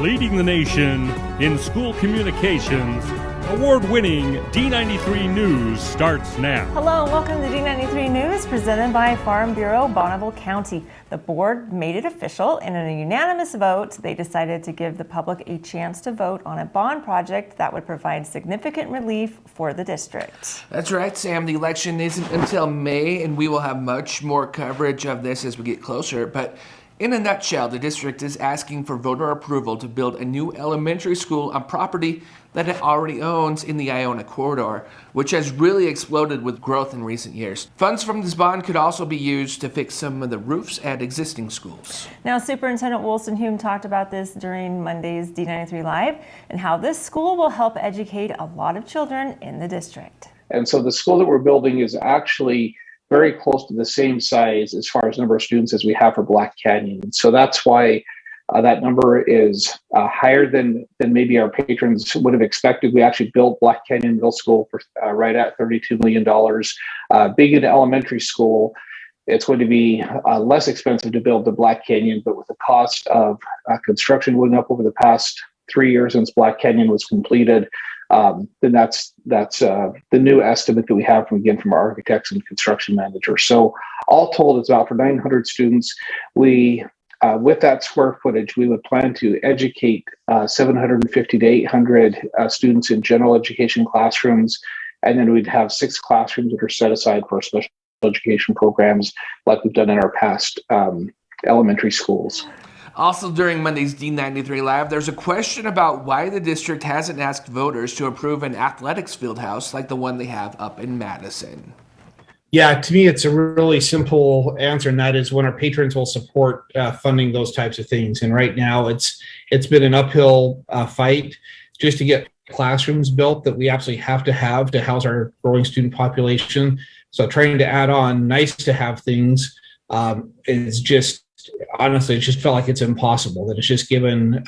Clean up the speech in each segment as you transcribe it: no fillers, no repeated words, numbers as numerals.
leading the nation in school communications. Award-winning D93 News starts now. Hello and welcome to D93 News, presented by Farm Bureau, Bonneville County. The board made it official, and in a unanimous vote, they decided to give the public a chance to vote on a bond project that would provide significant relief for the district. That's right, Sam. The election isn't until May, and we will have much more coverage of this as we get closer, but in a nutshell, the district is asking for voter approval to build a new elementary school on property that it already owns in the Iona corridor, which has really exploded with growth in recent years. Funds from this bond could also be used to fix some of the roofs at existing schools. Now, Superintendent Wolstenhume talked about this during Monday's D93 Live and how this school will help educate a lot of children in the district. And so the school that we're building is actually very close to the same size as far as number of students as we have for Black Canyon. So that's why that number is higher than maybe our patrons would have expected. We actually built Black Canyon Middle School for right at $32 million. Being an elementary school, it's going to be less expensive to build the Black Canyon, but with the cost of construction going up over the past 3 years since Black Canyon was completed, then that's the new estimate that we have from our architects and construction managers. So all told, it's about for 900 students. We with that square footage, we would plan to educate 750 to 800 students in general education classrooms, and then we'd have 6 classrooms that are set aside for special education programs like we've done in our past elementary schools. Also during Monday's D93 Live, there's a question about why the district hasn't asked voters to approve an athletics field house like the one they have up in Madison. Yeah, to me, it's a really simple answer, and that is when our patrons will support funding those types of things. And right now, it's been an uphill fight just to get classrooms built that we absolutely have to house our growing student population. So trying to add on nice-to-have things is just, honestly, it just felt like it's impossible, that it's just given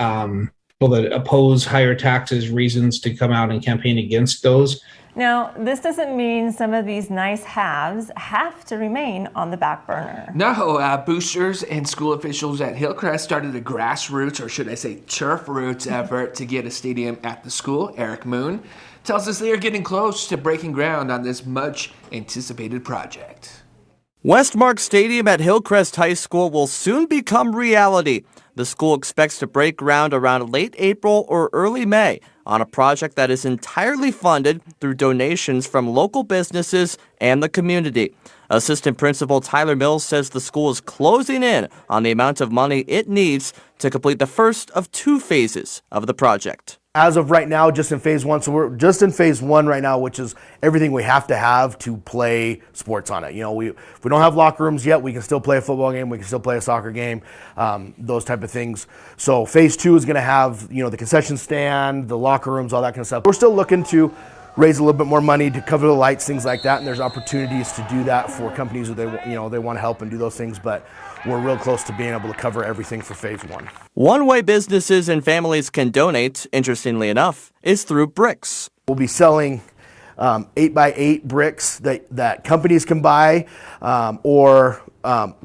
people that oppose higher taxes reasons to come out and campaign against those. Now, this doesn't mean some of these nice haves have to remain on the back burner. No, boosters and school officials at Hillcrest started a grassroots, or should I say turf roots effort to get a stadium at the school. Eric Moon tells us they are getting close to breaking ground on this much anticipated project. Westmark Stadium at Hillcrest High School will soon become reality. The school expects to break ground around late April or early May on a project that is entirely funded through donations from local businesses and the community. Assistant Principal Tyler Mills says the school is closing in on the amount of money it needs to complete the first of 2 phases of the project. As of right now, just in phase 1, so we're just in phase 1 right now, which is everything we have to play sports on it. You know, if we don't have locker rooms yet, we can still play a football game, we can still play a soccer game, those type of things. So phase 2 is going to have, you know, the concession stand, the locker rooms, all that kind of stuff. We're still looking to raise a little bit more money to cover the lights, things like that, and there's opportunities to do that for companies who they want to help and do those things, but we're real close to being able to cover everything for phase 1. One way businesses and families can donate, interestingly enough, is through bricks. We'll be selling 8x8 bricks that companies can buy, or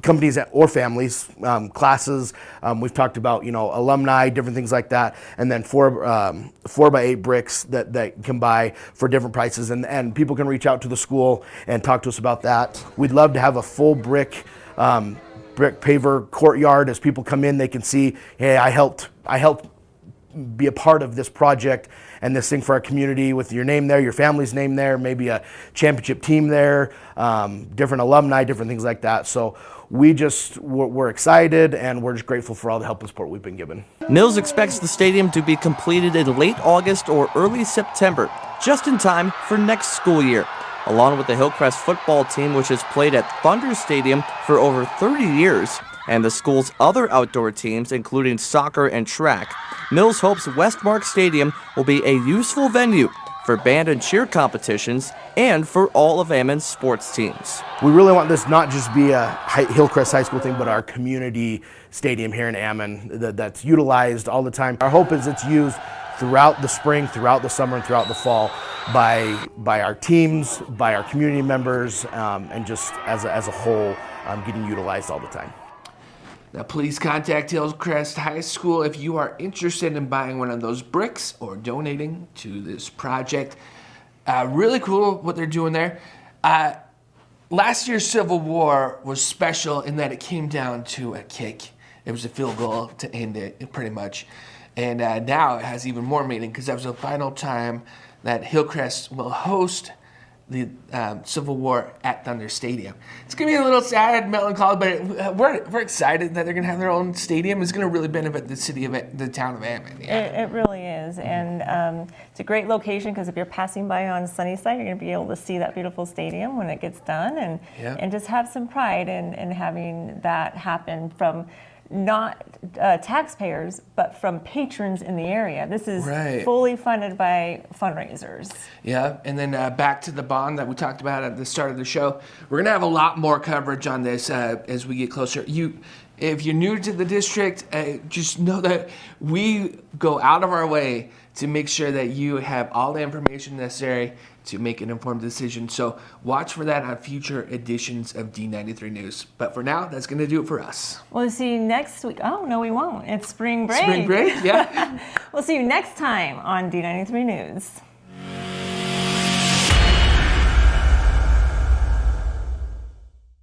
companies or families, classes. We've talked about, you know, alumni, different things like that, and then 4x8 bricks that can buy for different prices, and people can reach out to the school and talk to us about that. We'd love to have a full brick paver courtyard. As people come in, they can see, hey, I helped be a part of this project and this thing for our community, with your name there, your family's name there, maybe a championship team there, different alumni, different things like that. So we're excited, and we're just grateful for all the help and support we've been given. Mills expects the stadium to be completed in late August or early September, just in time for next school year. Along with the Hillcrest football team, which has played at Thunder Stadium for over 30 years, and the school's other outdoor teams, including soccer and track, Mills hopes Westmark Stadium will be a useful venue for band and cheer competitions and for all of Ammon's sports teams. We really want this not just be a Hillcrest High School thing, but our community stadium here in Ammon that's utilized all the time. Our hope is it's used throughout the spring, throughout the summer, and throughout the fall by our teams, by our community members, and just as a whole, getting utilized all the time. Now, please contact Hillcrest High School if you are interested in buying one of those bricks or donating to this project. Really cool what they're doing there. Last year's Civil War was special in that it came down to a kick. It was a field goal to end it, pretty much. And now it has even more meaning because that was the final time that Hillcrest will host the Civil War at Thunder Stadium. It's going to be a little sad, melancholy, but we're excited that they're going to have their own stadium. It's going to really benefit the city of the town of Ammon. Yeah. It really is, and it's a great location because if you're passing by on Sunnyside, you're going to be able to see that beautiful stadium when it gets done, and just have some pride in having that happen from not taxpayers, but from patrons in the area. This is fully funded by fundraisers. Yeah, and then back to the bond that we talked about at the start of the show. We're going to have a lot more coverage on this as we get closer. If you're new to the district, just know that we go out of our way to make sure that you have all the information necessary to make an informed decision. So watch for that on future editions of D93 News. But for now, that's going to do it for us. We'll see you next week. Oh, no, we won't. It's spring break. Spring break, yeah. We'll see you next time on D93 News.